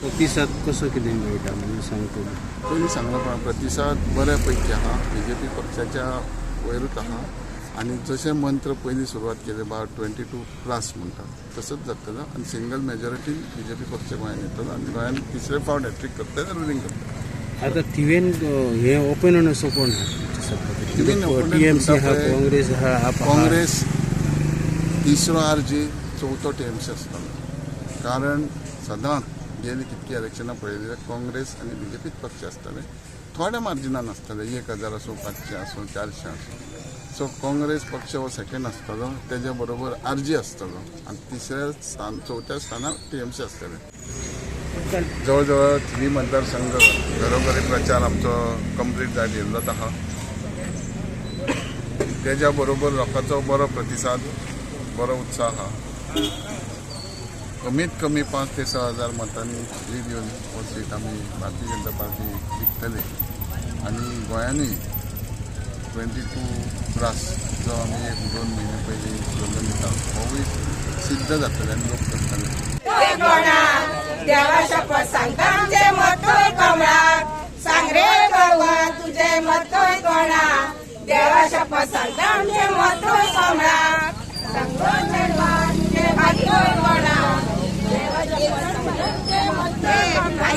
प्रतिसाद कसो कितें मेळटा म्हणून सांगतो. पयलीं सांगला प्रतिसाद बऱ्यापैकी आहा. BJP पक्षाच्या वयरूच आहा आणि जशें मंत्र पयलीं सुरवात केले 22+ म्हणटात तसंच जातलं आणि सिंगल मेजॉरिटी BJP पक्ष गोंयांत येतलो आणि गोंयांत तिसरे फावट हॅट्रीक करता रुलींग करता. आता तिवेन हे ओपिनियन असो कोण TMC हा काँग्रेस हा काँग्रेस तिसरो RJ चवथो TMC आसतलो. कारण सदांच गेली कितकी इलेक्शनां पळयली काँग्रेस आनी BJP पक्ष आसतले थोड्या मार्जिनान आसतले 1000 आसूं 500 आसूं 400 आसूं. सो काँग्रेस पक्ष हो सेकंड आसतलो तेज्या बरोबर RJ आसतलो आनी तिसऱ्या चवथ्या स्थानार TMC आसतले. जवळ जवळ 3 मतदारसंघ घरोघरी प्रचार आमचो कंप्लीट जायत येयल्लोच आहा. तेज्या बरोबर लोकांचो बरो प्रतिसाद बरो उत्साह आहा. कमीत कमी 5 ते 6 हजार मतांनी लीड येवन हो सीट आमी भारतीय जनता पार्टी जिखतले आनी गोंयांनी 22+ जो आमी 1-2 म्हयने पयलीं स्लोगन दिता होवूय सिद्ध जातले आनी लोक करतले. देवा शपथ सांगता आमचे मतोय कमळाक सांग रे गोवा तुझे मतोय कोणा. देवा शपथ सांगता आमचे